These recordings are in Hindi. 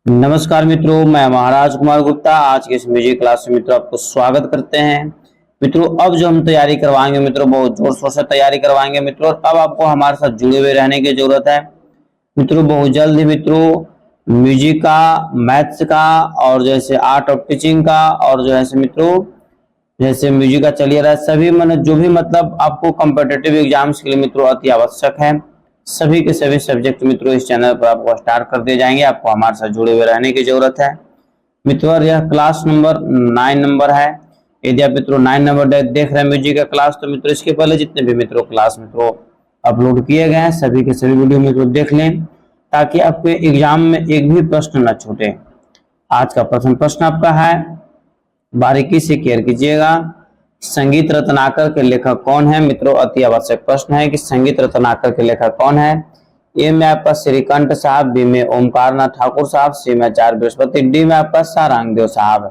नमस्कार मित्रों, मैं महाराज कुमार गुप्ता आज के इस म्यूजिक क्लास में मित्रों आपको स्वागत करते हैं। मित्रों अब जो हम तैयारी करवाएंगे मित्रों बहुत जोर शोर से तैयारी करवाएंगे मित्रों। अब आपको हमारे साथ जुड़े हुए रहने की जरूरत है मित्रों। बहुत जल्द ही मित्रों म्यूजिक का, मैथ्स का और जैसे आर्ट ऑफ टीचिंग का और जो है मित्रों जैसे म्यूजिक का चलिए रहा है, सभी मन जो भी मतलब आपको कॉम्पिटिटिव एग्जाम्स के लिए मित्रों अति आवश्यक है। सभी के सभी सब्जेक्ट मित्रों इस चैनल पर आपको स्टार्ट कर दिए जाएंगे। आपको हमारे साथ जुड़े हुए रहने की जरूरत है मित्रों। यह क्लास नंबर 9 नंबर है। यदि आप मित्रों 9 नंबर देख रहे हैं म्यूजिक का क्लास, तो मित्रों इसके पहले जितने भी मित्रों क्लास मित्रों अपलोड किए गए हैं सभी के सभी वीडियो मित्रों देख लें, ताकि आपके एग्जाम में एक भी प्रश्न न छूटे। आज का प्रथम प्रश्न आपका है, बारीकी से केयर कीजिएगा। संगीत रत्नाकर के लेखक कौन है मित्रों? अति आवश्यक प्रश्न है कि संगीत रत्नाकर के लेखक कौन है। ए में आपका श्रीकंठ साहब, बी में ओमकार नाथ ठाकुर साहब, सी में आचार्य बृहस्पति, डी में आपका सारंगदेव साहब।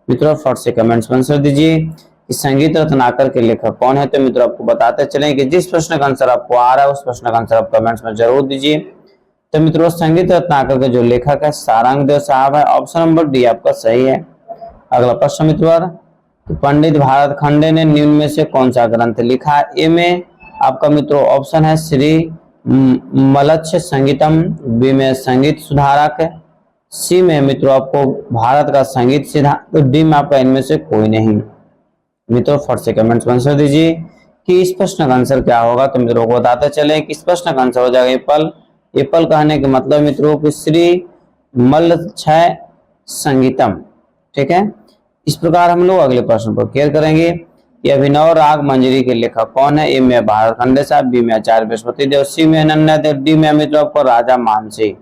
मित्रों फट से कमेंट्स में आंसर दीजिए कि संगीत रत्नाकर के लेखक कौन है। तो मित्रों आपको बताते चलें कि जिस प्रश्न का आंसर आपको आ रहा है उस प्रश्न का आंसर आप कमेंट्स में जरूर दीजिए। तो मित्रों संगीत रत्नाकर के जो लेखक है सारंगदेव साहब है। ऑप्शन नंबर डी आपका सही है। अगला प्रश्न मित्रों, पंडित भारत खंडे ने निम्न में से कौन सा ग्रंथ लिखा? ए में आपका मित्रों ऑप्शन है श्री मलक्ष्य संगीतम, बी में संगीत सुधारक, सी में मित्रों आपको भारत का संगीत सिद्धांत, तो डी में आपका इनमें से कोई नहीं। मित्रों फट से कमेंट्स में आंसर दीजिए कि इस प्रश्न का आंसर क्या होगा। तो मित्रों को बताते चले कि इस प्रश्न का आंसर हो जाएगा एप्पल। एप्पल कहने के मतलब मित्रों की श्री मलक्ष्य संगीतम। ठीक है, इस प्रकार हम लोग अगले प्रश्न पर केयर करेंगे कि अभिनव राग मंजरी के लेखक कौन है। ए में भारत खंडे साहब, बी में आचार्य बृहस्पति देव, सी में अनन्या देव, डी में मित्रों आपको राजा मानसी।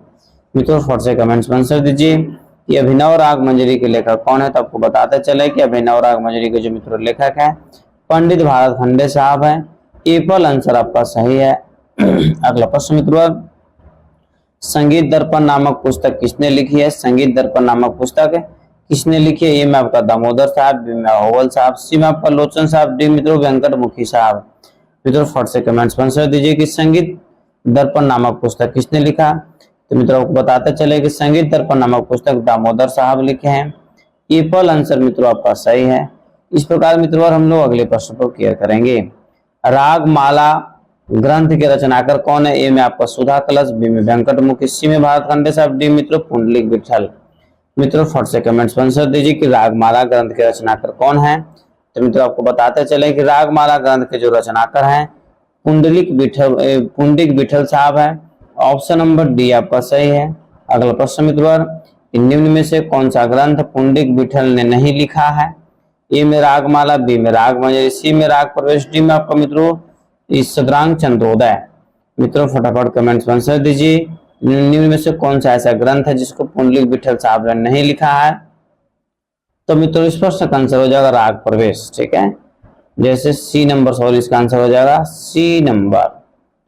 मित्रों फट से कमेंट्स में आंसर दीजिए कि अभिनव राग मंजरी के लेखक कौन है। तो आपको बताते चले कि अभिनव राग मंजरी के जो मित्रों लेखक है पंडित भारत खंडे साहब है। एप्पल आंसर आपका सही है। अगला प्रश्न मित्रों, संगीत दर्पण नामक पुस्तक किसने लिखी है? संगीत दर्पण नामक पुस्तक किसने लिखी है? ए में आपका दामोदर साहब, बी में होवल साहब, सी में आपका लोचन साहब, डी मित्रों वेंकट मुखी साहब। मित्रों फट से कमेंट्स में आंसर दीजिए कि संगीत दर्पण नामक पुस्तक किसने लिखा। तो मित्रों को बताते चले कि संगीत दर्पण नामक पुस्तक दामोदर साहब लिखे हैं। एप्पल आंसर मित्रों आपका सही है। इस प्रकार मित्रों हम लोग अगले प्रश्न को क्लियर करेंगे। राग माला ग्रंथ के रचनाकार कौन है? ए में आपका सुधा कलश, बी में वेंकट मुखी, सी में भारत खंडे साहब, डी मित्रों पुंडलिक विठल। मित्रों फट से कमेंट्स में आंसर दीजिए कि रागमाला ग्रंथ के रचनाकार कौन है। तो मित्रों आपको बताते चले कि रागमाला ग्रंथ के जो रचनाकार हैं पुंडलिक विठल साहब है। ऑप्शन नंबर डी आपका सही है। अगला प्रश्न मित्रों, निम्न में से कौन सा ग्रंथ पुंडलिक विठल ने नहीं लिखा है? ए में रागमाला, बी में राग मंजरी, सी में राग प्रवेश, डी में आपका मित्रों इस सदरांग चंद्रोदय। मित्रों फटाफट कमेंट्स में आंसर दीजिए निम्न में से कौन सा ऐसा ग्रंथ है जिसको पुंडलिक विठल साहब ने नहीं लिखा है। तो मित्रों इस प्रश्न का आंसर हो जाएगा राग प्रवेश। ठीक है, जैसे सी नंबर, सॉरी इसका आंसर हो जाएगा सी नंबर।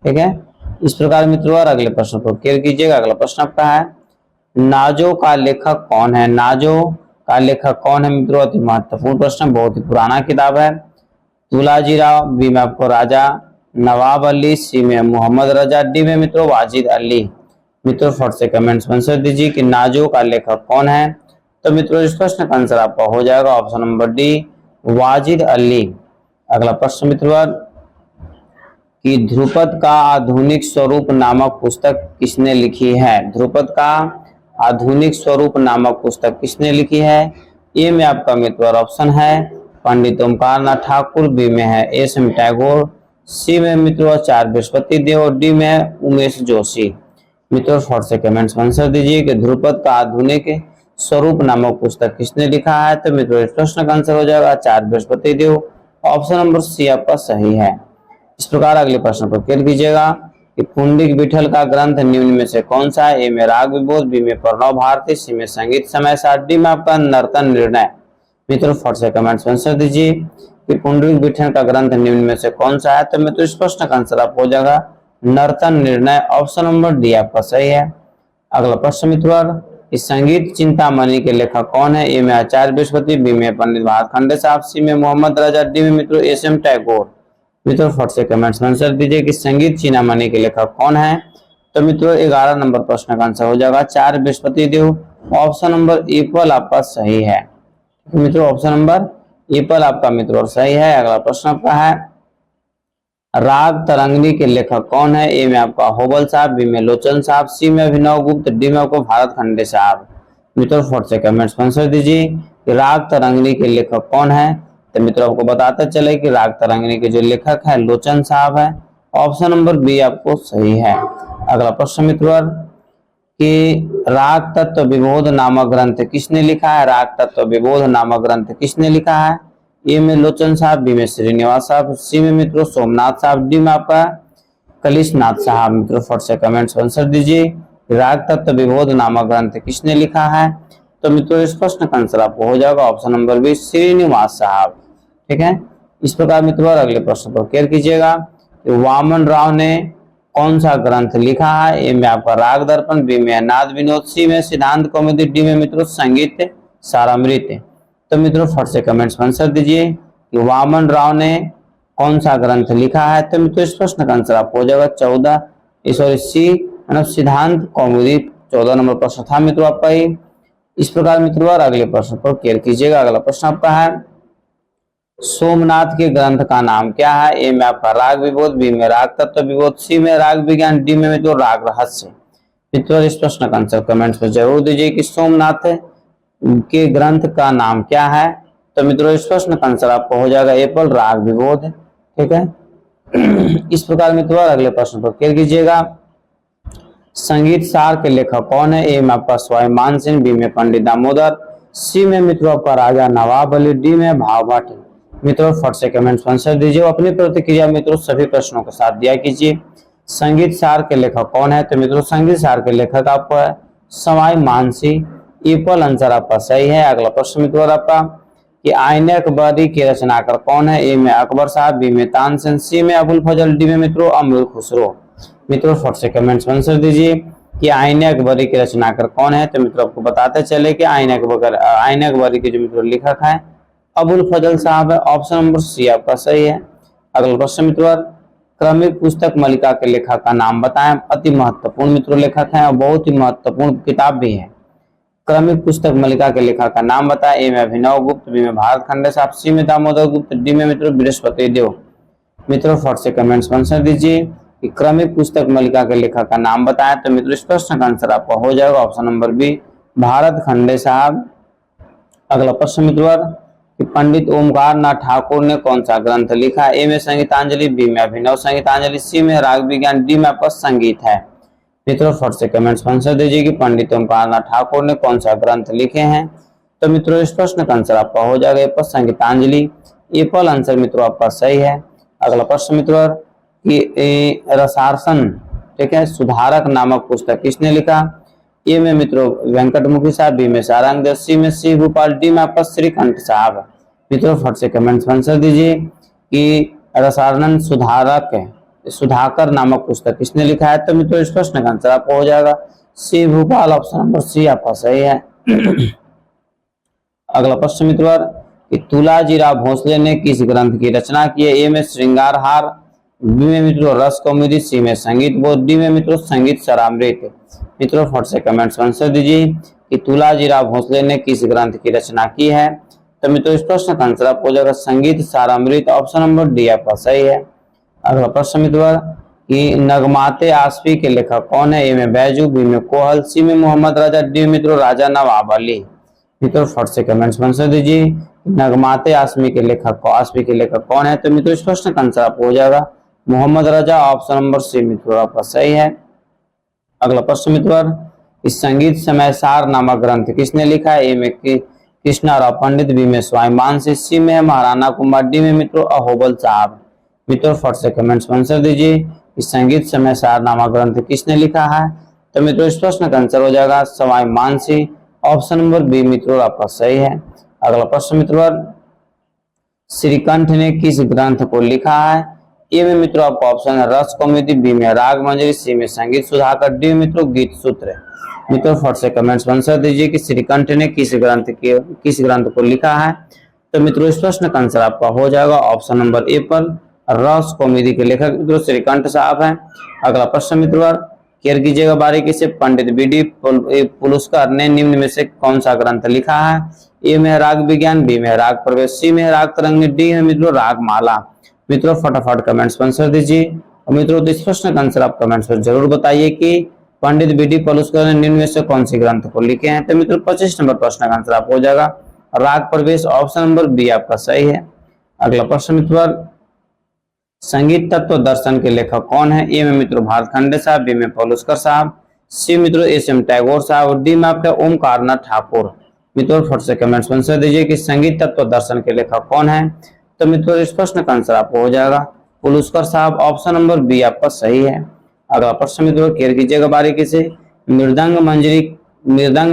ठीक है, इस प्रकार मित्रों और अगले प्रश्न को क्लियर कीजिएगा। अगला प्रश्न आपका है, नाजो का लेखक कौन है? नाजो का लेखक कौन है मित्रों? अति महत्वपूर्ण प्रश्न, बहुत ही पुराना किताब है। तुलाजी राव, बी में आपको राजा नवाब अली, सी में मोहम्मद रजा, डी में मित्रों वाजिद अली। मित्रों फट से कमेंट्स में आंसर दीजिए कि नाजो का लेखक कौन है। तो मित्रों इस प्रश्न का आंसर आपका हो जाएगा option number D Wajid Ali. अगला प्रश्न मित्रों, कि ध्रुपद का आधुनिक स्वरूप नामक पुस्तक किसने लिखी है? ध्रुपद का आधुनिक स्वरूप नामक पुस्तक किसने लिखी है? ए में आपका मित्रों ऑप्शन है पंडित ओमकार नाथ ठाकुर, बी में है एस एम टैगोर, सी में मित्रों आचार्य बृहस्पति देव, डी में है उमेश जोशी। मित्रों फट से कमेंट्स में आंसर दीजिए कि ध्रुपद का आधुनिक स्वरूप नामक पुस्तक किसने लिखा है। तो मित्रों इस प्रश्न का आंसर हो जाएगा आचार्य बृहस्पति देव। ऑप्शन नंबर सी आपका सही है। इस प्रकार अगले प्रश्न पर क्लियर कीजिएगा कि पुंडलिक विठल का ग्रंथ निम्न में से कौन सा है? ए में राग विबोध, बी में प्रणव भारती, सी में संगीत समय सार, डी में आपका नर्तन निर्णय। मित्रों फट से कमेंट्स में आंसर दीजिए कि पुंडलिक विठल का ग्रंथ निम्न में से कौन सा है। तो मित्रों इस प्रश्न का आंसर आप हो जाएगा नर्तन निर्णय। ऑप्शन नंबर डी आपका सही है। अगला प्रश्न मित्रों, इस संगीत चिंतामणि के लेखक कौन है? ए में आचार्य बृहस्पति, बी में पंडित भारत खंडे साहब, सी में मोहम्मद रजा, डी में मित्रों एस एम टैगोर। मित्रों फट से कमेंट्स में आंसर दीजिए कि संगीत चिंतामणि के लेखक कौन है। तो मित्रों 11 नंबर प्रश्न का आंसर हो जाएगा आचार्य बृहस्पति देव। ऑप्शन नंबर एप्पल आपका सही है। मित्रों ऑप्शन नंबर एप्पल आपका मित्रों सही है। अगला प्रश्न आपका है राग तरंगिणी के लेखक कौन है? ए में आपका होबल साहब, बी में लोचन साहब, सी में अभिनव गुप्त, डी में आपको भारत खंडे साहब। मित्रों फट से कमेंट्स में आंसर दीजिए कि राग तरंगिणी के लेखक कौन है। तो मित्रों आपको बताते चले कि राग तरंगिणी के जो लेखक है लोचन साहब है। ऑप्शन नंबर बी आपको सही है। अगला प्रश्न मित्रों कि राग तत्व विबोध नामक ग्रंथ किसने लिखा है? राग तत्व विबोध नामक ग्रंथ किसने लिखा है? ए में लोचन साहब, बी में श्रीनिवास साहब, सी में मित्रों सोमनाथ साहब, डी में आपका कलिशनाथ साहब। मित्रों फट से कमेंट्स आंसर दीजिए राग तत्व विबोध नामक ग्रंथ किसने लिखा है। तो मित्रों इस प्रश्न का आंसर आपको हो जाएगा ऑप्शन नंबर बी श्रीनिवास साहब। ठीक है, इस प्रकार मित्रों अगले प्रश्न को क्लियर कीजिएगा कि वामन राव ने कौन सा ग्रंथ लिखा है? ए में आपका राग दर्पण, बी में नाद विनोद, सी में सिद्धांत कौमुदी, डी में मित्रों संगीत सारामृत। तो मित्रों फट से कमेंट्स में आंसर दीजिए कि वामन राव ने कौन सा ग्रंथ लिखा है। तो मित्रों इस प्रश्न का आंसर आपको हो जाएगा सी मतलब सिद्धांत कौमुदी। 14 नंबर प्रश्न था मित्रों आपका ही। इस प्रकार मित्रों अगले प्रश्न पर क्लियर कीजिएगा। अगला प्रश्न आपका है सोमनाथ के ग्रंथ का नाम क्या है? ए में आपका राग विबोध, बी में राग तत्व विबोध, सी में राग विज्ञान, डी में मित्रों राग रहस्य। मित्रों इस प्रश्न का आंसर कमेंट्स में जरूर दीजिए कि सोमनाथ के ग्रंथ का नाम क्या है। तो मित्रों इस प्रश्न का आंसर आपको हो जाएगा एप्पल राग विबोध। ठीक है, इस प्रकार मित्रों अगले प्रश्न पर क्लियर कीजिएगा संगीत सार के लेखक कौन है? ए में आपका स्वाभिमान सिंह, बी में पंडित दामोदर, सी में मित्रों आपका राजा नवाब अली, डी में भाव भट्ट। मित्रों फट से कमेंट्स में आंसर दीजिए। अपनी प्रतिक्रिया मित्रों सभी प्रश्नों के साथ दिया कीजिए। संगीत सार के लेखक कौन है? तो मित्रों संगीत सार के लेखक आपका है स्वाभिमान सिंह। एप्पल आंसर आपका सही है। अगला प्रश्न मित्रों आपका कि आईने अकबरी के रचनाकार कौन है? ए में अकबर साहब, बी में तानसेन, सी में अबुल फजल, डी में मित्रों अमीर खुसरो। मित्रों फट से कमेंट्स में आंसर दीजिए कि आईने अकबरी के रचनाकार कौन है। तो मित्रों आपको बताते चले कि आईने अकबरी के जो मित्रों लेखक है अबुल फजल साहब है। ऑप्शन नंबर सी आपका सही है। अगला प्रश्न मित्रों क्रमिक पुस्तक मालिका के लेखक का नाम बताएं। अति महत्वपूर्ण मित्रों लेखक है और बहुत ही महत्वपूर्ण किताब भी है। क्रमिक पुस्तक मालिका के लेखक का नाम बताएं। ए में अभिनव गुप्त, बी में भारत खंडे साहब, सी में दामोदर गुप्त, डी में मित्रों बृहस्पति देव। मित्रों फट से कमेंट्स में आंसर दीजिए कि क्रमिक पुस्तक मालिका के लेखक का नाम बताएं। तो मित्रों इस प्रश्न का आंसर आपका हो जाएगा ऑप्शन नंबर बी भारत खंडे साहब। अगला प्रश्न मित्रों कि पंडित ओमकार नाथ ठाकुर ने कौन सा ग्रंथ लिखा? ए में संगीतांजलि, बी में अभिनव संगीतांजलि, सी में राग विज्ञान, डी में आपका संगीत है। मित्रों फट से कमेंट्स में आंसर दीजिए कि पंडित ओमकार नाथ ठाकुर ने कौन सा ग्रंथ लिखे हैं। तो मित्रों इस प्रश्न का आंसर आपका हो जाएगा एप्पल संगीतांजलि। एप्पल आंसर मित्रों आपका सही है। अगला प्रश्न मित्रों कि रसारसन ठीक है सुधारक नामक पुस्तक किसने लिखा? ए में मित्रों वेंकटमुखी साहब, बी में सारंग, सी में सी भोपाल, डी में आपका श्रीकंठ साहब। मित्रों फट से कमेंट्स में आंसर दीजिए कि रसायन सुधाकर नामक पुस्तक किसने लिखा है। तो मित्रों इस प्रश्न का आंसर आपको हो जाएगा सी भोपाल। ऑप्शन नंबर सी आपका सही है। अगला प्रश्न मित्रों कि तुलाजीराव भोसले ने किस ग्रंथ की रचना की है? ए में श्रृंगार हार, बी में मित्रों रस कौमुदी, सी में संगीत बोध, डी में मित्रों संगीत सारामृत। मित्रों फट से कमेंट्स में आंसर दीजिए कि तुलाजीराव भोसले ने किस ग्रंथ की रचना की है। तो मित्रों इस प्रश्न का आंसर आपको हो जाएगा संगीत सारामृत। ऑप्शन नंबर डी आपका सही है। अगला प्रश्न मित्रों कि नगमाते आसफी के लेखक कौन है? ए में बैजू, बी में कोहल, सी में मोहम्मद राजा, डी में मित्रों राजा नवाब अली। मित्रों फट से कमेंट्स में आंसर दीजिए नगमाते आसमी के लेखक कौन है। तो मित्रों इस प्रश्न का आंसर आपको हो जाएगा मोहम्मद राजा। ऑप्शन नंबर सी मित्रों आपका सही है। अगला प्रश्न मित्रों इस संगीत समय सार नामक ग्रंथ किसने लिखा है? ए में कृष्णाराव पंडित, बी में स्वाभिमान सिंह, सी में महाराणा कुमार, डी में मित्रों अहोबल साहब। मित्रों फट से कमेंट्स में आंसर दीजिए इस संगीत समय सार नामक ग्रंथ किसने लिखा है। तो मित्रों इस प्रश्न का आंसर हो जाएगा स्वाभिमान सिंह। ऑप्शन नंबर बी मित्रों आपका सही है। अगला प्रश्न मित्रों श्रीकंठ ने किस ग्रंथ को लिखा है? ए में मित्रों आपका ऑप्शन है रस कौमुदी, बी में राग मंजरी, सी में संगीत सुधाकर, डी में मित्रों गीत सूत्र। मित्रों फट से कमेंट्स में आंसर दीजिए कि श्रीकंठ ने किस ग्रंथ को लिखा है। तो मित्रों इस प्रश्न का आंसर आपका हो जाएगा ऑप्शन नंबर ए पर रस कौमुदी के लेखक मित्रों श्रीकंठ साहब हैं। अगला प्रश्न मित्रों केयर कीजिएगा बारीकी से। पंडित बीडी पुलुस्कर ने निम्न में से कौन सा ग्रंथ लिखा है? ए में राग विज्ञान, बी में राग प्रवेश, सी में राग तरंग, डी में मित्रों राग माला। मित्रों फटाफट कमेंट्स में आंसर दीजिए। और मित्रों तो इस प्रश्न का आंसर आप कमेंट्स में जरूर बताइए कि पंडित बीडी पुलुस्कर ने निम्न में से कौन सी ग्रंथ को लिखे हैं। तो मित्रों 25 नंबर प्रश्न का आंसर आप हो जाएगा राग प्रवेश, ऑप्शन नंबर बी आपका सही है। अगला प्रश्न मित्रों, संगीत तत्व दर्शन के लेखक कौन है? ए में मित्रों भारत खंडे साहब, बी में पुलुस्कर साहब, सी मित्रों एस.एम. टैगोर साहब और डी में आपका ओमकारनाथ ठाकुर। मित्रों फट से कमेंट्स में आंसर दीजिए कि संगीत तत्व दर्शन के लेखक कौन है। तो मित्रों इस प्रश्न का आंसर आपको हो जाएगा पुलुस्कर साहब, ऑप्शन नंबर बी आपका सही है। अगला प्रश्न मित्रों केयर कीजिएगा बारीकी से। मृदंग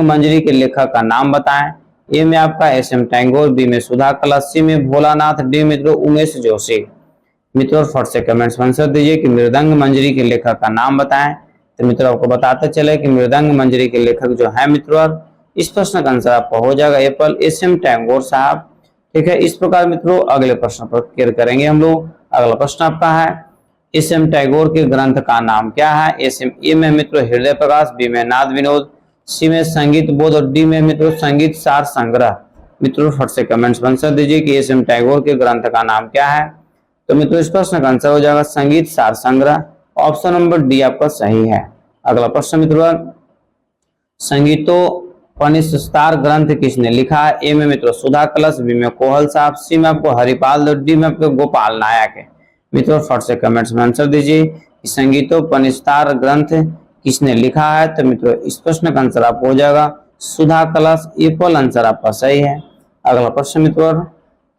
मंजरी के लेखक का नाम बताएं। ए में आपका एस.एम. टैगोर, बी में सुधा कला, सी में भोलानाथ, डी मित्रों उमेश जोशी। मित्रों फट से कमेंट्स में आंसर दीजिए कि मृदंग मंजरी के लेखक का नाम बताएं। तो मित्रों आपको बताते चले कि मृदंग मंजरी के लेखक जो है मित्रों, इस प्रश्न का आंसर आपका हो जाएगा एप्पल एस.एम. टैगोर साहब। ठीक है, इस प्रकार मित्रों अगले प्रश्न पर क्लियर करेंगे हम लोग। अगला प्रश्न आपका है एस.एम. टैगोर के ग्रंथ का नाम क्या है? ए में मित्रों हृदय प्रकाश, बी में नाद विनोद, सी में संगीत बोध और डी में मित्रों संगीत सार संग्रह। मित्रों फट से कमेंट्स में आंसर दीजिए कि एस.एम. टैगोर के ग्रंथ का नाम क्या है। तो मित्रों इस प्रश्न का आंसर हो जाएगा संगीत सार संग्रह, ऑप्शन नंबर डी आपका सही है। अगला प्रश्न मित्रों, संगीतोपनिषद ग्रंथ किसने लिखा है? ए में मित्रों सुधा कलश, बी में कोहल साहब, सी में आपको हरिपाल, डी में आपको गोपाल नायक है। मित्रों फट से कमेंट्स में आंसर दीजिए कि संगीतोपनिषद ग्रंथ किसने लिखा है। तो मित्रों इस प्रश्न का आंसर आपको हो जाएगा सुधा कलश, एप्पल आंसर आपका सही है। अगला प्रश्न मित्रों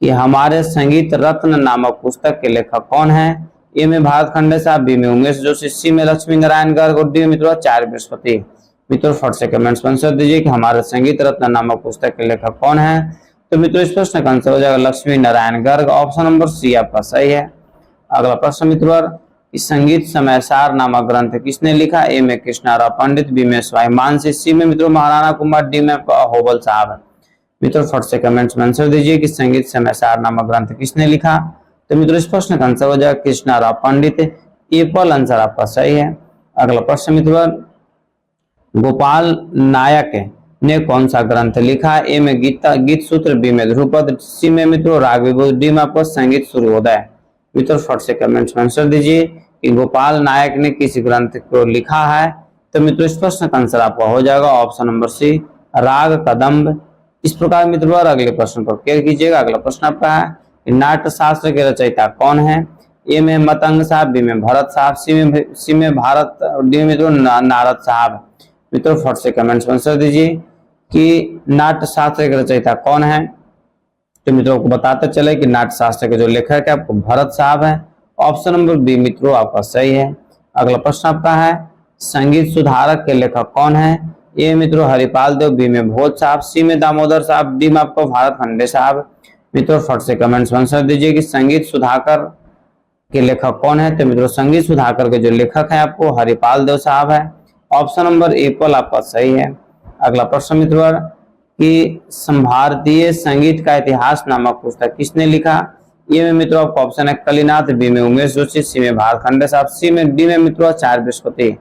कि हमारे संगीत रत्न नामक पुस्तक के लेखक कौन है? ए में भारत खंडे साहब, बी में उमेश जोशी, सी में लक्ष्मी नारायण गर्ग और डी में मित्रों आचार्य बृहस्पति। मित्रों फट से कमेंट्स में आंसर दीजिए कि हमारे संगीत रत्न नामक पुस्तक के लेखक कौन है। तो मित्रों इस प्रश्न का आंसर हो जाएगा Lakshmi Narayan Garg, option number C आपका सही है। अगला प्रश्न मित्रों कि संगीत समयसार नामक ग्रंथ किसने लिखा? ए में कृष्णाराव पंडित, बी में स्वाभिमान सिंह, सी में मित्रों महाराणा कुमार, डी में होबल साहब। मित्रों फट से कमेंट्स में आंसर दीजिए कि संगीत समयसार नामक ग्रंथ किसने लिखा। तो मित्रों इस प्रश्न का आंसर हो जाएगा कृष्णाराव पंडित, एप्पल आंसर आपका सही है। अगला प्रश्न मित्रों गोपाल नायक ने कौन सा ग्रंथ लिखा? ए में गीत सूत्र, बी में ध्रुपद, सी में मित्रों राग विभूति, डी में आपको संगीत सूर्योदय। मित्रों फट से कमेंट्स में आंसर दीजिए कि गोपाल नायक ने किस ग्रंथ को लिखा है। तो मित्रों इस प्रश्न का आंसर आपका हो जाएगा ऑप्शन नंबर सी राग कदम्ब। इस प्रकार मित्रों अगले प्रश्न पर क्लियर कीजिएगा। अगला प्रश्न आपका है नाट्य शास्त्र के रचयिता कौन है? ए में मतंग साहब, बी में भरत साहब, सी में भारत, डी में मित्रों नारद साहब। मित्रों फट से कमेंट्स में आंसर दीजिए कि नाट्य शास्त्र के रचयिता कौन है। तो मित्रों को बताते चले कि नाट्य शास्त्र के जो लेखक है आपको भरत साहब है, ऑप्शन नंबर बी मित्रों आपका सही है। अगला प्रश्न आपका है संगीत सुधारक के लेखक कौन है? ए मित्रों हरिपाल देव, बी में भोज साहब, सी में दामोदर साहब, डी में आपको भारत खंडे साहब। मित्रों फट से कमेंट्स में आंसर दीजिए कि संगीत सुधाकर के लेखक कौन है। तो मित्रों संगीत सुधाकर के जो लेखक है आपको हरिपाल देव साहब है, ऑप्शन नंबर एप्पल आपका सही है। अगला प्रश्न मित्रों कि भारतीय संगीत का इतिहास नामक पुस्तक किसने लिखा? ए में मित्रों आपका ऑप्शन है कलिनाथ, बी में उमेश जोशी, सी में भारत खंडे साहब, सी में डी में मित्रों आचार्य बृहस्पति।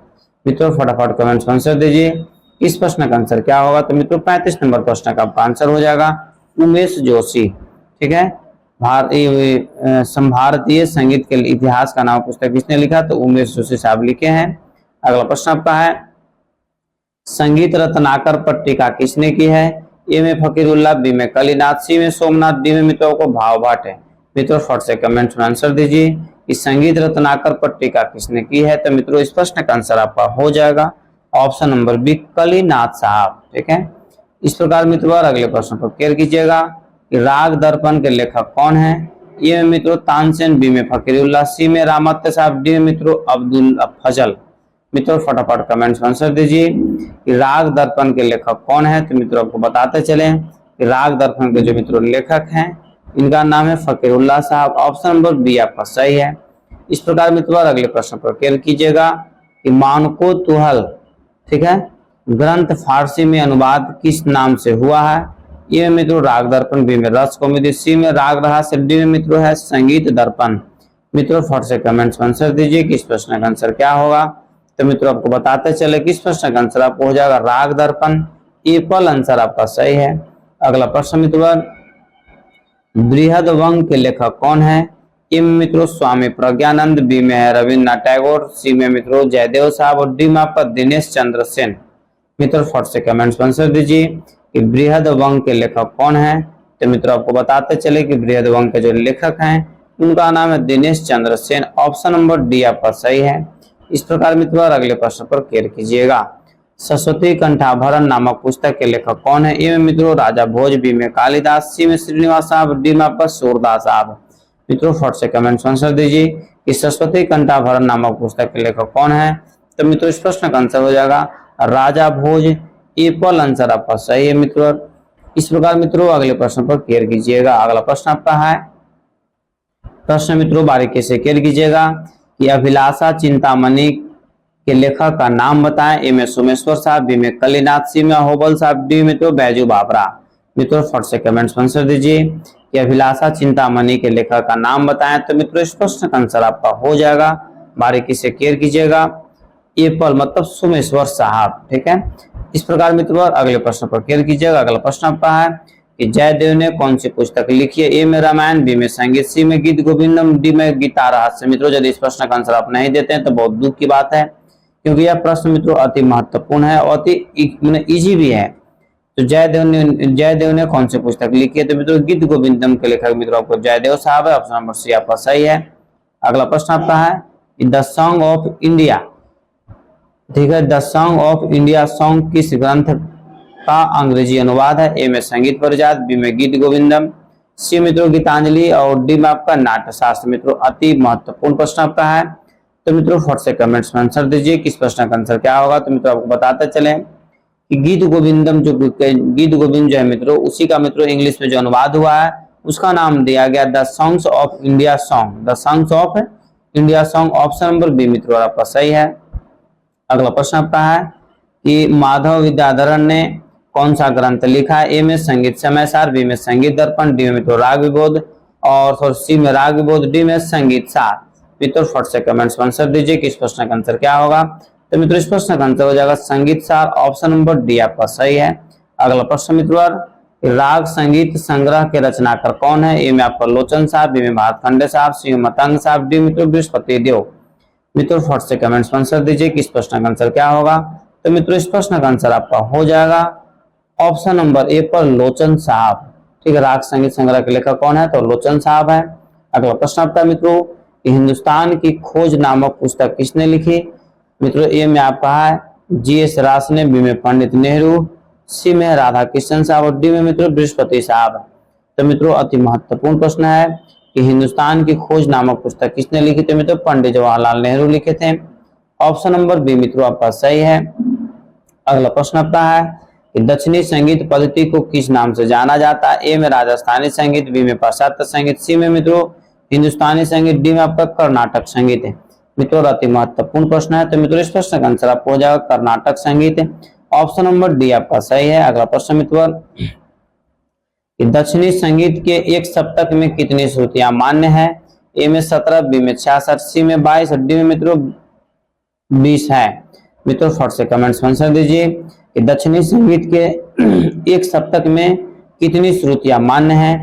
मित्रों फटाफट कमेंट्स में आंसर दीजिए इस प्रश्न का आंसर क्या होगा। तो मित्रों 35 नंबर प्रश्न का आपका आंसर हो जाएगा उमेश जोशी। ठीक है, भारतीय संगीत के इतिहास का नाम पुस्तक किसने लिखा? तो उमेश जोशी साहब लिखे हैं। अगला प्रश्न आपका है संगीत रत्नाकर पट्टिका किसने की है? ए में फकीरुल्लाह, बी में कलिनाथ, सी में सोमनाथ, डी में मित्रों को भाव भट्ट है। मित्रों फट से कमेंट्स में आंसर दीजिए कि संगीत रत्नाकर पट्टिका किसने की है। तो मित्रों इस प्रश्न का आंसर आपका हो जाएगा ऑप्शन नंबर बी कलिनाथ साहब। ठीक है, इस प्रकार मित्रों अगले प्रश्न पर क्लियर कीजिएगा कि राग दर्पण के लेखक कौन है? ए में मित्रों तानसेन, बी में फकीरुल्लाह, सी में रामत्य साहब, डी में मित्रों अब्दुल फजल। मित्रों फटाफट कमेंट्स में आंसर दीजिए कि राग दर्पण के लेखक कौन है। तो मित्रों आपको बताते चले कि राग दर्पण के जो मित्रों लेखक हैं इनका नाम है फकीरुल्लाह साहब, ऑप्शन नंबर बी आपका सही है। इस प्रकार मित्रों अगले प्रश्न पर क्लियर कीजिएगा कि मानको तुहल, ठीक है, ग्रंथ फारसी में अनुवाद किस नाम से हुआ है? ये मित्रों राग दर्पण, बी में रस कौमुदी, सी में राग रहस्य, डी में मित्रों है संगीत दर्पण। मित्रों फट से कमेंट्स में आंसर दीजिए कि इस प्रश्न का आंसर क्या होगा। तो मित्रों आपको बताते चले कि इस प्रश्न का आंसर आपको हो जाएगा राग दर्पण, एप्पल आंसर आपका सही है। अगला प्रश्न मित्रों, बृहद वंग के लेखक कौन है? ए में मित्रों स्वामी प्रज्ञानंद, बी में है रविन्द्रनाथ टैगोर, सी में मित्रों जयदेव साहब और डी में आपका दिनेश चंद्र सेन। मित्रों फट से कमेंट्स में आंसर दीजिए कि बृहद वंग के लेखक कौन है। तो मित्रों आपको बताते चले कि बृहद वंग के जो लेखक हैं उनका नाम है Dinesh Chandra Sen. Option number D आपका सही है। इस प्रकार मित्रों अगले प्रश्न पर केयर कीजिएगा। सरस्वती कंठाभरण नामक पुस्तक के लेखक कौन है? ए में मित्रों राजा भोज, बी में कालिदास, सी में श्रीनिवास साहब, डी में आपका सूरदास साहब। मित्रों फट से कमेंट आंसर दीजिए कि सरस्वती कंठाभरण नामक पुस्तक के लेखक कौन है। तो मित्रों इस प्रश्न का आंसर हो जाएगा राजा भोज, एप्पल आंसर आपका सही है मित्रों। इस प्रकार मित्रों अगले प्रश्न पर केयर कीजिएगा। अगला प्रश्न आपका है, प्रश्न मित्रों बारीकी से केयर कीजिएगा कि अभिलाषा चिंतामणि के लेखक का नाम बताएं। ए में सोमेश्वर साहब, बी में कलीनाथ, सी में होबल साहब, डी मित्रों बैजू बाबरा। मित्रों फट से कमेंट्स में आंसर दीजिए कि अभिलाषा चिंतामणि के लेखक का नाम बताएं। तो मित्रों इस प्रश्न का आंसर आपका हो जाएगा, बारीकी से केयर कीजिएगा, एप्पल मतलब सोमेश्वर साहब। ठीक है। इस प्रकार मित्रों अगले प्रश्न पर केयर कीजिएगा। अगला प्रश्न आपका है कि जयदेव ने कौन सी पुस्तक लिखी है? ए में रामायण, बी में संगीत, सी में गीत गोविंदम, डी में गीता रहस्य। मित्रों यदि इस प्रश्न का आंसर आप नहीं देते हैं तो बहुत दुख की बात है, क्योंकि यह प्रश्न मित्रों अति महत्वपूर्ण है और अति इजी भी है। तो जयदेव ने कौन सी पुस्तक लिखी है? तो मित्रों गीत गोविंदम के लेखक मित्रों आपको जयदेव साहब है। ऑप्शन नंबर सी आपका सही है। अगला प्रश्न आपका है द सॉन्ग ऑफ इंडिया, ठीक है, the song of India song किस ग्रंथ का अंग्रेजी अनुवाद है? ए में संगीत परिजात, बी में गीत गोविंदम, सी मित्रों गीतांजलि और डी में आपका नाट्यशास्त्र। मित्रों अति महत्वपूर्ण प्रश्न आपका है। तो मित्रों फट से कमेंट्स में आंसर दीजिए किस प्रश्न का आंसर क्या होगा। तो मित्रों आपको बताते चले कि गीत गोविंद जो है मित्रों उसी का मित्रों इंग्लिश में जो अनुवाद हुआ है उसका नाम दिया गया the songs of India song, the songs of India song. Option number B मित्रों आपका सही है। अगला प्रश्न आपका है कि माधव विद्याधर ने कौन सा ग्रंथ लिखा है? ए में संगीत समय सार, बी में संगीत दर्पण, डी में मित्रों राग विबोध और सी में राग विबोध, डी में संगीत सार। मित्रों फट से कमेंट्स में आंसर दीजिए कि इस प्रश्न का आंसर क्या होगा। तो मित्रों इस प्रश्न का आंसर हो जाएगा संगीत सार। ऑप्शन नंबर डी आपका सही है। अगला प्रश्न मित्रों राग संगीत संग्रह के रचनाकार कौन है? ए में आपका लोचन साहब, बी में भातखंडे साहब, सी में मतंग साहब, डी मित्रों बृहस्पति देव। मित्रों फट से कमेंट्स में आंसर दीजिए कि इस प्रश्न का आंसर क्या होगा। तो मित्रों इस प्रश्न का आंसर आपका हो जाएगा ऑप्शन नंबर ए पर लोचन साहब। ठीक है, राग संगीत संग्रह के लेखक कौन है? तो लोचन साहब है। अगला प्रश्न आपका मित्रों हिंदुस्तान की खोज नामक पुस्तक किसने लिखी? मित्रों ए में आपका है GS रास ने, बी में पंडित नेहरू, सी में राधा कृष्ण साहब और डी में मित्रों बृहस्पति साहब। तो मित्रों अति महत्वपूर्ण प्रश्न है कि हिंदुस्तान की खोज नामक पुस्तक किसने लिखी? तो मित्रों पंडित जवाहरलाल नेहरू लिखे थे। ऑप्शन नंबर बी मित्रों आपका सही है। अगला प्रश्न आपका है कि दक्षिणी संगीत पद्धति को किस नाम से जाना जाता है? ए में राजस्थानी संगीत, बी में पाश्चात्य संगीत, सी में मित्रों हिंदुस्तानी संगीत, डी में आपका कर्नाटक संगीत है। मित्रों अति महत्वपूर्ण प्रश्न है। तो मित्रों इस प्रश्न का आंसर आपको हो जाएगा कर्नाटक संगीत। ऑप्शन नंबर डी आपका सही है। अगला प्रश्न मित्रों दक्षिणी संगीत के एक सप्तक में कितनी श्रुतियां मान्य है? ए में 17, बी में 66, सी में 22 और डी में मित्रों 20 है। मित्रों फट से कमेंट्स में आंसर दीजिए कि दक्षिणी संगीत के एक सप्तक में कितनी श्रुतियां मान्य है।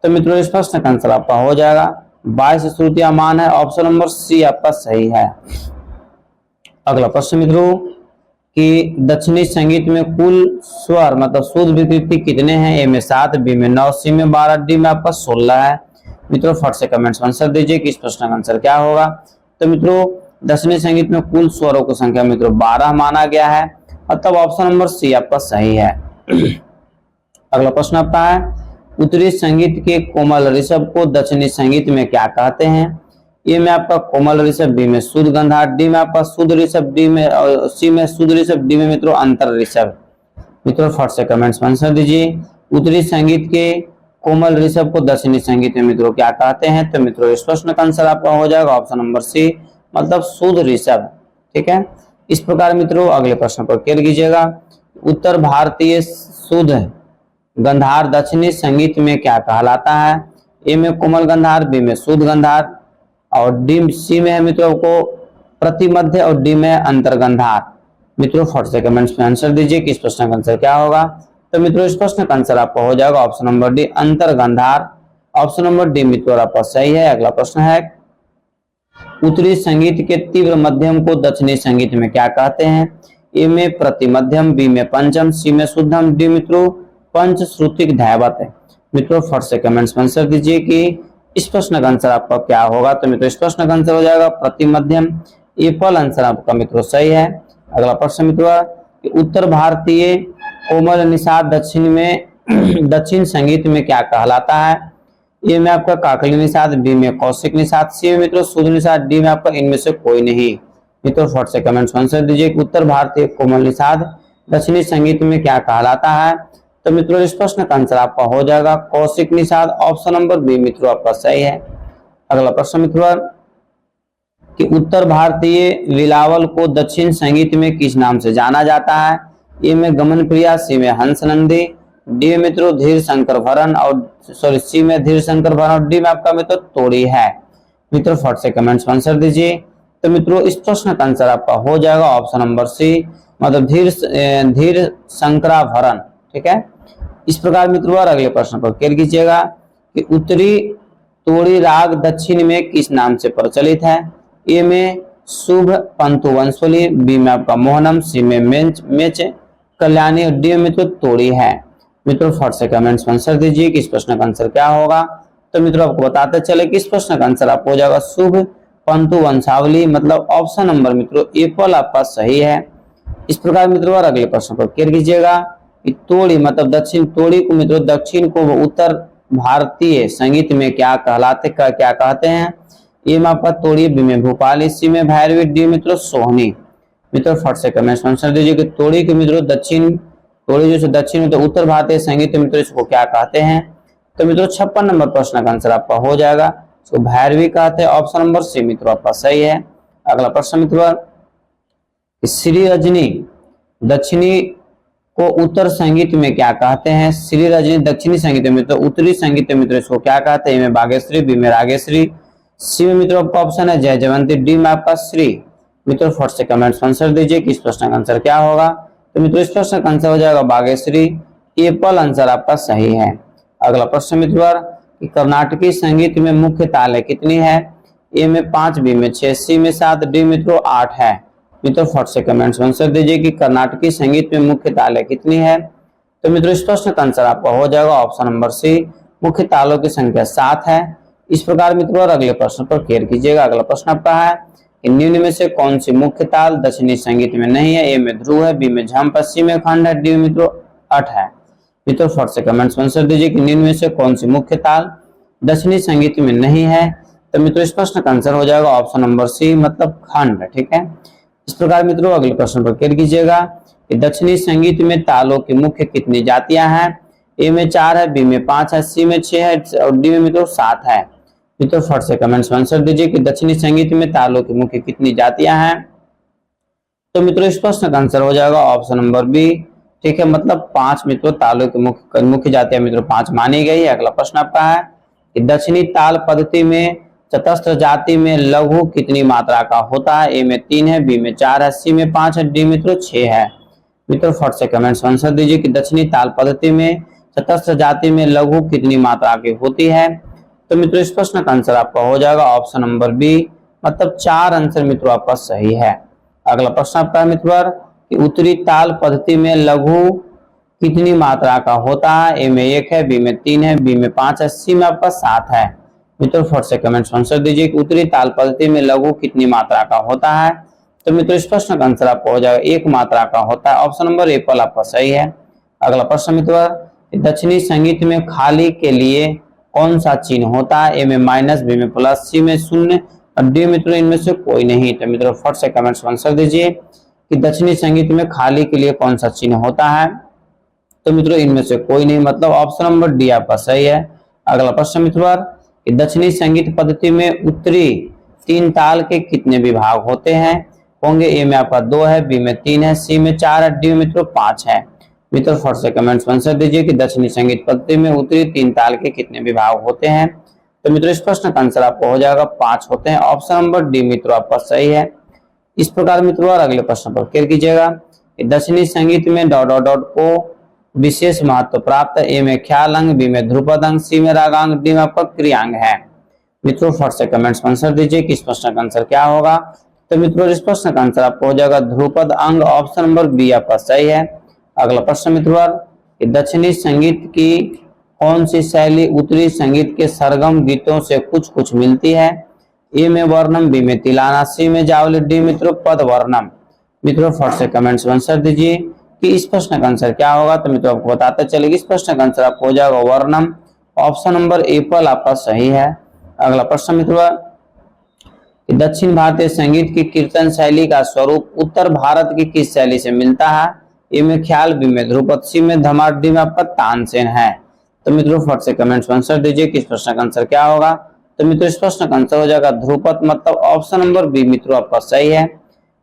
तो मित्रों इस प्रश्न का आंसर आपका हो जाएगा 22 श्रुतियां मान्य है। ऑप्शन नंबर सी आपका सही है। अगला प्रश्न मित्रों कि दक्षिणी संगीत में कुल स्वर मतलब शुद्ध विकृति कितने हैं? ए में 7, बी में 9, सी में 12, डी में आपका 16 है। मित्रों फट से कमेंट्स में आंसर दीजिए कि इस प्रश्न का आंसर क्या होगा। तो मित्रों दक्षिणी संगीत में कुल स्वरों की संख्या मित्रों 12 माना गया है, मतलब ऑप्शन नंबर सी आपका सही है। अगला प्रश्न आपका है उत्तरी संगीत के कोमल ऋषभ को दक्षिणी संगीत में क्या कहते हैं? ए में आपका कोमल ऋषभ, बी में शुद्ध गंधार, डी में आपका शुद्ध ऋषभ, डी में सी में शुद्ध ऋषभ, डी में मित्रों अंतर ऋषभ। मित्रों फट से कमेंट्स में आंसर दीजिए उत्तरी संगीत के कोमल ऋषभ को दक्षिणी संगीत में मित्रों क्या कहते हैं? तो मित्रों इस प्रश्न का आंसर आपका हो जाएगा ऑप्शन नंबर सी मतलब शुद्ध ऋषभ। ठीक है। इस प्रकार मित्रों अगले प्रश्न पर केयर कीजिएगा उत्तर भारतीय शुद्ध गंधार दक्षिणी संगीत में क्या कहलाता है? ए में कोमल गंधार, बी में शुद्ध गंधार और डी सी में है मित्रों को प्रतिमध्य और डी में अंतर्गंधार। मित्रों फट से कमेंट्स में आंसर दीजिए कि इस प्रश्न का आंसर क्या होगा। तो मित्रों इस प्रश्न का आंसर आपका हो जाएगा ऑप्शन नंबर डी अंतर्गंधार। ऑप्शन नंबर डी मित्रों आपका सही है। अगला प्रश्न है उत्तरी संगीत के तीव्र मध्यम को दक्षिणी संगीत में क्या कहते हैं। ए में प्रतिमध्यम, बी में पंचम, सी में शुद्धम, डी मित्रों पंचश्रुतिक ध्यावत है। मित्रों फट से कमेंट्स में आंसर दीजिए कि इस प्रश्न का आंसर आपका क्या होगा। तो मित्रों इस प्रश्न का आंसर हो जाएगा प्रतिमध्यम। ए फल आंसर आपका मित्रों सही है। अगला प्रश्न मित्रों उत्तर भारतीय कोमल निषाद दक्षिण संगीत में क्या कहलाता है। ए में आपका काकली निषाद, बी में कौशिक निषाद, सी में मित्रों शुद्ध निषाद, डी में आपका इनमें से कोई नहीं। मित्रों फट से कमेंट्स में आंसर दीजिए कि उत्तर भारतीय कोमल निषाद दक्षिणी संगीत में क्या कहलाता है। तो मित्रों इस प्रश्न का आंसर आपका हो जाएगा Kaushik Nishad. Option number B मित्रों आपका सही है। अगला प्रश्न मित्रों कि उत्तर भारतीय बिलावल को दक्षिण संगीत में किस नाम से जाना जाता है। ए में गमन प्रिया, सी में हंस नंदी, डी मित्रों धीर शंकर भरण और सी में धीर शंकर भरण और डी में आपका मित्रों तोड़ी है। मित्रों फट से कमेंट्स में आंसर दीजिए। तो मित्रों इस प्रश्न का आंसर आपका हो जाएगा ऑप्शन नंबर सी मतलब धीर शंकराभरण। ठीक है। इस प्रकार मित्रों अगले प्रश्न पर क्लियर कीजिएगा कि उत्तरी तोड़ी राग दक्षिण में किस नाम से प्रचलित है। ए में शुभ पंतु वंशोली, बी में आपका मोहनम, सी में मेच कल्याणी और डी में तो तोड़ी है। मित्रों फट से कमेंट्स में आंसर दीजिए कि इस प्रश्न का आंसर क्या होगा। तो मित्रों आपको बताते चले कि इस प्रश्न का आंसर आपको हो जाएगा शुभ पंतु वंशावली मतलब ऑप्शन नंबर मित्रों ए फल आपका सही है। इस प्रकार मित्रों अगले प्रश्न पर क्लियर कीजिएगा कि तोड़ी मतलब दक्षिण तोड़ी को मित्रों दक्षिण को उत्तर भारतीय संगीत में क्या कहते हैं। ए में आपका तोड़ी, बी में भोपाली, सी में भैरवी, डी मित्रों सोहनी। मित्रों फट से कमेंट में आंसर दीजिए कि तोड़ी के मित्रों तोड़ी जो दक्षिण में उत्तर भारतीय संगीत मित्रों इसको क्या कहते हैं। तो मित्रों 56 नंबर प्रश्न का आंसर आपका हो जाएगा इसको भैरवी कहते हैं। ऑप्शन नंबर सी मित्रों आपका सही है। अगला प्रश्न मित्रों श्री रजनी दक्षिणी को उत्तर संगीत में क्या कहते हैं। श्री रजनी दक्षिणी संगीत में तो उत्तरी संगीत मित्रों इसको क्या कहते हैं। ए में बागेश्वरी, बी में रागेश्वरी, सी में मित्रों आपका ऑप्शन है जय जयवंती, डी में आपका श्री। मित्रों फट से कमेंट्स में आंसर दीजिए कि इस प्रश्न का आंसर क्या होगा। तो मित्रों इस प्रश्न का आंसर हो जाएगा बागेश्वरी। ए फल आंसर आपका सही है। अगला प्रश्न मित्रों कि कर्नाटकी संगीत में मुख्य तालें कितनी है। ए में 5, बी में 6, सी में 7, डी मित्रों 8 है। मित्रों फट से कमेंट्स में आंसर दीजिए कि कर्नाटकी संगीत में मुख्य तालें कितनी है। तो मित्रों इस प्रश्न का आंसर आपका हो जाएगा ऑप्शन नंबर सी मुख्य तालों की संख्या 7 है। इस प्रकार मित्रों अगले प्रश्न पर क्लियर कीजिएगा। अगला प्रश्न आपका है कि निम्न में से कौन सी मुख्य ताल दक्षिणी संगीत में नहीं है। ए में ध्रुव है, बी में झंप, सी में खंड है, डी मित्रों अठ है। मित्रों फट से कमेंट्स में आंसर दीजिए कि निम्न में से कौन सी मुख्य ताल दक्षिणी संगीत में नहीं है। तो मित्रों इस प्रश्न का आंसर हो जाएगा ऑप्शन नंबर सी मतलब खंड। ठीक है। इस प्रकार मित्रों अगले प्रश्न पर क्लियर कीजिएगा कि दक्षिणी संगीत में तालों की मुख्य कितनी जातियां हैं। ए में 4 है, बी में 5 है, सी में 6 है और डी में मित्रों 7 है। मित्रों फट से कमेंट्स में आंसर दीजिए कि दक्षिणी संगीत में तालों की मुख्य कितनी जातियां हैं। तो मित्रों इस प्रश्न का आंसर हो जाएगा ऑप्शन नंबर बी। ठीक है, मतलब 5 मित्रों तालों की मुख्य जातियां मित्रों 5 मानी गई है। अगला प्रश्न आपका है कि दक्षिणी ताल पद्धति में चतस्त्र जाति में लघु कितनी मात्रा का होता है। ए में 3 है, बी में 4 है, सी में 5 है, डी मित्रों 6 है। मित्रों फट से कमेंट्स में आंसर दीजिए कि दक्षिणी ताल पद्धति में चतस्त्र जाति में लघु कितनी मात्रा की होती है। तो मित्रों इस प्रश्न का आंसर आपका हो जाएगा ऑप्शन नंबर बी मतलब 4 आंसर मित्रों आपका सही है। अगला प्रश्न आपका है मित्रों कि उत्तरी ताल पद्धति में लघु कितनी मात्रा का होता है। ए में 1 है, बी में 3 है, बी में 5 है, सी में आपका 7 है। मित्रों फट से कमेंट्स में आंसर दीजिए कि उत्तरी ताल पद्धति में लघु कितनी मात्रा का होता है। तो मित्रों इस प्रश्न का आंसर आपको हो जाएगा 1 मात्रा का होता है। ऑप्शन नंबर ए पर आपका सही है। अगला प्रश्न मित्रों दक्षिणी संगीत में खाली के लिए कौन सा चिन्ह होता है। ए में माइनस, बी में प्लस, सी में 0 और डी मित्रों इनमें से कोई नहीं। तो मित्रों फट से कमेंट्स में आंसर दीजिए कि दक्षिणी संगीत में खाली के लिए कौन सा चिन्ह होता है। तो मित्रों इनमें से कोई नहीं, मतलब ऑप्शन नंबर डी आपका सही है। अगला प्रश्न मित्रों कि दक्षिणी संगीत पद्धति में उत्तरी 3 ताल के कितने विभाग होते हैं होंगे। ए में आपका 2 है, बी में 3 है, सी में 4 है, डी मित्रों 5 है। मित्रों फट से कमेंट्स में आंसर दीजिए कि दक्षिणी संगीत पद्धति में उत्तरी 3 ताल के कितने विभाग होते हैं। तो मित्रों इस प्रश्न का आंसर आपको हो जाएगा 5 होते हैं। ऑप्शन नंबर डी मित्रों आपका सही है। इस प्रकार मित्रों और अगले प्रश्न पर क्लियर कीजिएगा। दक्षिणी संगीत में डॉट डॉट डॉट को विशेष महत्व प्राप्त है। ए में ख्याल अंग, बी में ध्रुपद अंग, सी में रागांग, डी में आपका क्रियांग है। मित्रों फट से कमेंट्स में आंसर दीजिए कि इस प्रश्न का आंसर क्या होगा। तो मित्रों इस प्रश्न का आंसर आपको हो जाएगा ध्रुपद अंग, ऑप्शन नंबर बी आपका सही है। अगला प्रश्न मित्रों, दक्षिणी संगीत की कौन सी शैली उत्तरी संगीत के सरगम गीतों से कुछ कुछ मिलती है। ए में वर्णम, बी में तिलाना, सी में जावली, डी मित्रों पद वर्णम। मित्रों फट से कमेंट्स में आंसर दीजिए कि इस प्रश्न का आंसर क्या होगा। तो मित्रों आपको बताते चलेगी इस प्रश्न का आंसर आपको हो जाएगा वर्णम, ऑप्शन नंबर एप्पल आपका सही है। अगला प्रश्न मित्रों, दक्षिण भारतीय संगीत की कीर्तन शैली का स्वरूप उत्तर भारत की किस शैली से मिलता है। ए में ख्याल, बी में ध्रुपद, सी में धमार, डी में आपका तानसेन है। तो मित्रों फट से कमेंट्स में आंसर दीजिए कि इस प्रश्न का आंसर क्या होगा। तो मित्रों इस प्रश्न का आंसर हो जाएगा ध्रुपद, मतलब ऑप्शन नंबर बी मित्रों आपका सही है।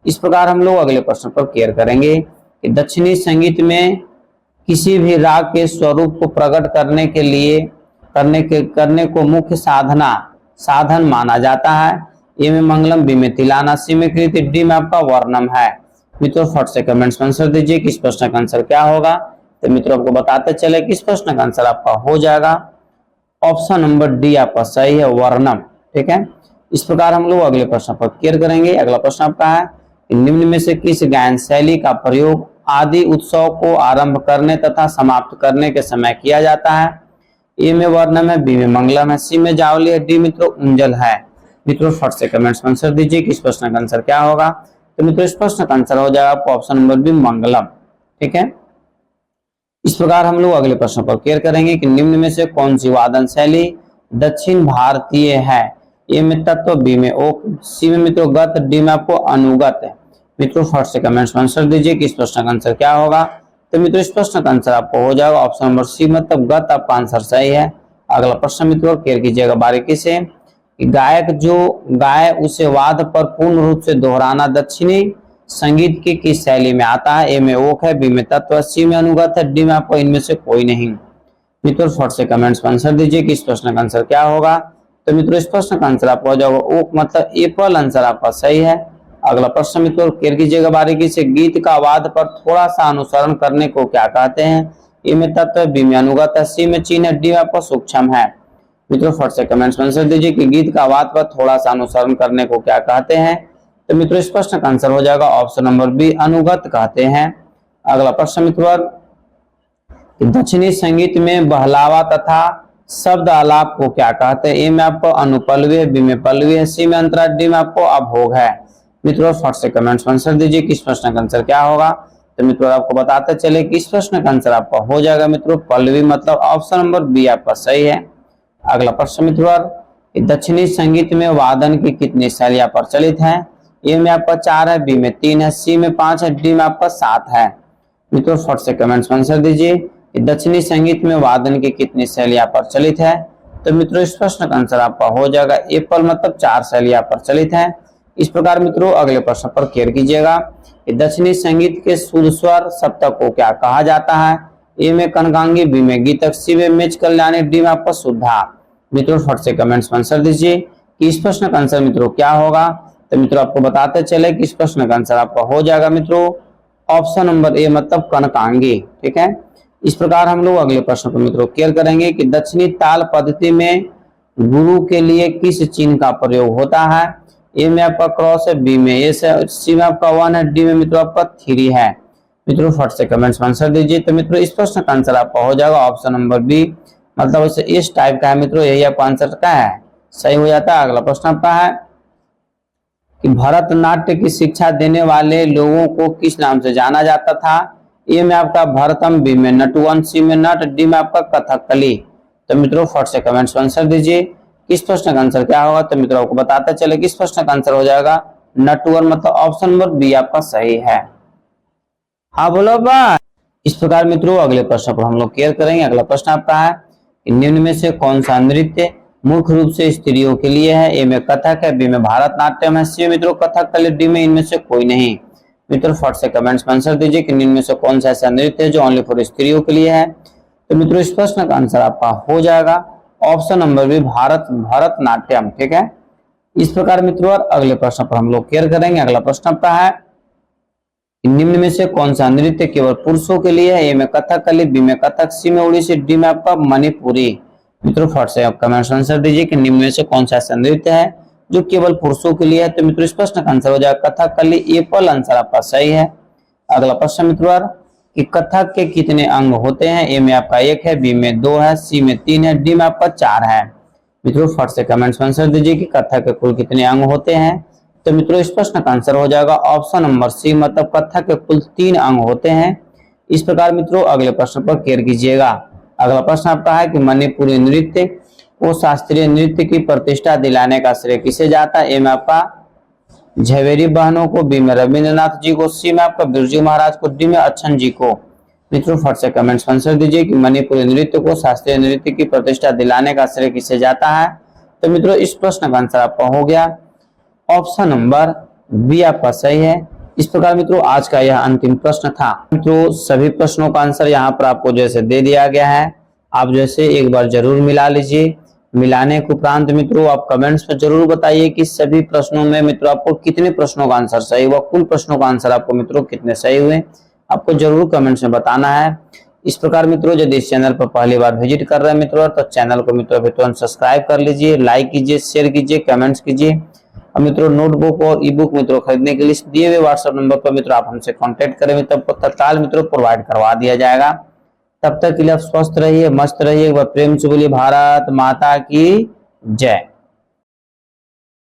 इस प्रकार हम लोग अगले प्रश्न पर क्लियर करेंगे कि दक्षिणी संगीत में किसी भी राग के स्वरूप को प्रकट करने के लिए करने को मुख्य साधन माना जाता है। ए में मंगलम, बी में तिलाना, सी में कृति, डी में आपका वर्णम है। मित्रों फट से कमेंट्स में आंसर दीजिए कि इस प्रश्न का आंसर क्या होगा। तो मित्रों आपको बताते चले कि इस प्रश्न का आंसर आपका हो जाएगा ऑप्शन नंबर डी आपका सही है, वर्णम। ठीक है, इस प्रकार हम लोग अगले प्रश्न पर क्लियर करेंगे। अगला प्रश्न आपका है कि निम्न में से किस गायन शैली का प्रयोग आदि उत्सव को आरंभ करने तथा समाप्त करने के समय किया जाता है। ए में वर्णम है, बी में मंगलम है, सी में जावली है, डी मित्रों उंजल है। मित्रों फट से कमेंट्स में आंसर दीजिए कि इस प्रश्न का आंसर क्या होगा। तो मित्रों इस प्रश्न का आंसर हो जाएगा आपको ऑप्शन नंबर बी मंगलम। ठीक है, इस प्रकार हम लोग अगले प्रश्न पर क्लियर करेंगे कि निम्न में से कौन सी वादन शैली दक्षिण भारतीय है। ए में तत्व, बी में ओक, सी में मित्रों गत, डी में आपको अनुगत है। मित्रों फट से कमेंट्स में आंसर दीजिए कि इस प्रश्न का आंसर क्या होगा। तो मित्रों इस प्रश्न का आंसर आपको हो जाएगा ऑप्शन नंबर सी, मतलब गत आपका आंसर सही है। अगला प्रश्न मित्रों क्लियर कीजिएगा बारीकी से। गायक जो गाय उसे वाद्य पर पूर्ण रूप से दोहराना दक्षिणी संगीत की किस शैली में आता है। ए में ओक है, बी में तत्व, सी में अनुगत है, डी में आपको इनमें से कोई नहीं। मित्रों फट से कमेंट्स में आंसर दीजिए कि इस प्रश्न का आंसर क्या होगा। तो मित्रों इस प्रश्न का आंसर आपको हो जाएगा ओक, मतलब एप्पल आंसर आपका सही है। अगला प्रश्न मित्रों क्लियर कीजिएगा बारीकी से। गीत का वाद्य पर थोड़ा सा अनुसरण करने को क्या कहते हैं। ए में तत्व, बी में अनुगत है, सी में चिन्ह है, डी में आपका सूक्ष्म है। मित्रों फट से कमेंट्स में आंसर दीजिए कि गीत का वाद्य पर थोड़ा सा अनुसरण करने को क्या कहते हैं। तो मित्रों इस प्रश्न का आंसर हो जाएगा ऑप्शन नंबर बी, अनुगत कहते हैं। अगला प्रश्न मित्रों, दक्षिणी संगीत में बहलावा तथा शब्द आलाप को क्या कहते हैं। ए में आपको अनुपल्लवी है, बी में पल्लवी है, सी में अंतरा, डी में आपको अभोग है। मित्रों फट से कमेंट्स में आंसर दीजिए कि इस प्रश्न का आंसर क्या होगा। तो मित्रों आपको बताते चले कि इस प्रश्न का आंसर आपका हो जाएगा मित्रों पल्लवी, मतलब ऑप्शन नंबर बी आपका सही है। अगला प्रश्न मित्रों, दक्षिणी संगीत में वादन की कितनी शैलियां प्रचलित हैं। ए में आपका 4 है, बी में 3 है, सी में 5 है, डी में आपका 7 है। मित्रों फट से कमेंट्स में आंसर दीजिए कि दक्षिणी संगीत में वादन की कितनी शैलियां प्रचलित है। तो मित्रों इस प्रश्न का आंसर आपका हो जाएगा एप्पल, मतलब 4 शैलियां प्रचलित है। इस प्रकार मित्रों अगले प्रश्न पर क्लियर कीजिएगा कि दक्षिणी संगीत के शुद्ध स्वर सप्तक को क्या कहा जाता है। ए में कनकांगी, बी में गीतक, सी में मेच कल्याणी, डी में आपका शुद्धा। मित्रों फट से कमेंट्स में आंसर दीजिए कि इस प्रश्न का आंसर मित्रों क्या होगा। तो मित्रों आपको बताते चले कि इस प्रश्न का आंसर आपका हो जाएगा मित्रों ऑप्शन नंबर ए, मतलब कनकांगी। ठीक है, इस प्रकार हम लोग अगले प्रश्न पर मित्रों क्लियर करेंगे कि दक्षिणी ताल पद्धति में गुरु के लिए किस चिन्ह का प्रयोग होता है। ए में आपका क्रॉस है, बी में एस है, सी में आपका 1 है, डी में मित्रों आपका 3 है। मित्रों फट से कमेंट्स में आंसर दीजिए। तो मित्रों इस प्रश्न का आंसर आपका हो जाएगा ऑप्शन नंबर बी, मतलब इसे इस टाइप का है मित्रों, यही आपका आंसर का है, सही हो जाता है। अगला प्रश्न आपका है कि भरतनाट्य की शिक्षा देने वाले लोगों को किस नाम से जाना जाता था। ए में आपका भरतम, बी में नटवन, सी में नट, डी में आपका कथकली। तो मित्रों फट से कमेंट्स में आंसर दीजिए किस प्रश्न का आंसर क्या होगा। तो मित्रों आपको बताते चले किस प्रश्न का आंसर हो जाएगा नटवन, मतलब ऑप्शन नंबर बी आपका सही है। हाँ बोलो बा। इस प्रकार मित्रों अगले प्रश्न पर हम लोग क्लियर करेंगे। अगला प्रश्न आपका है कि निम्न में से कौन सा नृत्य मुख्य रूप से स्त्रियों के लिए है। ए में कथक है, बी में भारतनाट्यम है, सी में मित्रों कथकली, डी में इनमें से कोई नहीं। मित्रों फट से कमेंट्स में आंसर दीजिए कि निम्न में से कौन सा ऐसा नृत्य है जो ओनली फॉर स्त्रियों के लिए है। तो मित्रों इस प्रश्न का आंसर आपका हो जाएगा ऑप्शन नंबर बी, भरतनाट्यम। ठीक है, इस प्रकार मित्रों अगले प्रश्न पर हम लोग केयर करेंगे। अगला प्रश्न आपका है, निम्न में से कौन सा नृत्य केवल पुरुषों के लिए है? ए में कथकली, बी में कथक, सी में ओडिसी, डी में आपका मणिपुरी। मित्रों फट से आप कमेंट आंसर दीजिए कि निम्न में से कौन सा ऐसा नृत्य है जो केवल पुरुषों के लिए है। तो मित्रों इस प्रश्न का आंसर हो जाएगा कथकली। ए पल आंसर आपका सही है। अगला प्रश्न मित्रों कि कथक के कितने अंग होते हैं? ए में आपका 1 है, बी में 2 है, सी में 3 है, डी में आपका 4 है। मित्रों फट से कमेंट्स में आंसर दीजिए कि कथक के कुल कितने अंग होते हैं। तो मित्रों इस प्रश्न का आंसर हो जाएगा ऑप्शन नंबर सी, मतलब कथक के कुल 3 अंग होते हैं। इस प्रकार मित्रों अगले प्रश्न पर केयर कीजिएगा। अगला प्रश्न आपका है कि मणिपुरी नृत्य को शास्त्रीय नृत्य की प्रतिष्ठा दिलाने का श्रेय किसे जाता है? ए में आपका झवेरी बहनों को, बी में रविंद्रनाथ जी को, सी में आपका बिरजू महाराज को, डी में अच्छन जी को। मित्रों फट से कमेंट्स में आंसर दीजिए कि मणिपुरी नृत्य को शास्त्रीय नृत्य की प्रतिष्ठा दिलाने का श्रेय किसे जाता है। तो मित्रों इस प्रश्न का आंसर आपका हो गया ऑप्शन नंबर बी आपका सही है। इस प्रकार मित्रों आज का यह अंतिम प्रश्न था। मित्रों सभी प्रश्नों का आंसर यहाँ पर आपको जैसे दे दिया गया है, आप जैसे एक बार जरूर मिला लीजिए। मिलाने के उपरांत मित्रों आप कमेंट्स में जरूर बताइए कि सभी प्रश्नों में मित्रों आपको कितने प्रश्नों का आंसर सही हुआ, कुल प्रश्नों का आंसर आपको मित्रों कितने सही हुए, आपको जरूर कमेंट्स में बताना है। इस प्रकार मित्रों यदि इस चैनल पर पहली बार विजिट कर रहे हैं मित्रों तो चैनल को मित्रों तुरंत सब्सक्राइब कर लीजिए, लाइक कीजिए, शेयर कीजिए, कमेंट्स कीजिए। और मित्रों नोटबुक और ई बुक मित्रों खरीदने के लिए दिए हुए व्हाट्सएप नंबर पर मित्रों आप हमसे कांटेक्ट करें, मित्रों आपको तत्काल मित्रों प्रोवाइड करवा दिया जाएगा। तब तक के लिए आप स्वस्थ रहिए, मस्त रहिए। प्रेम से बोलिए भारत माता की जय।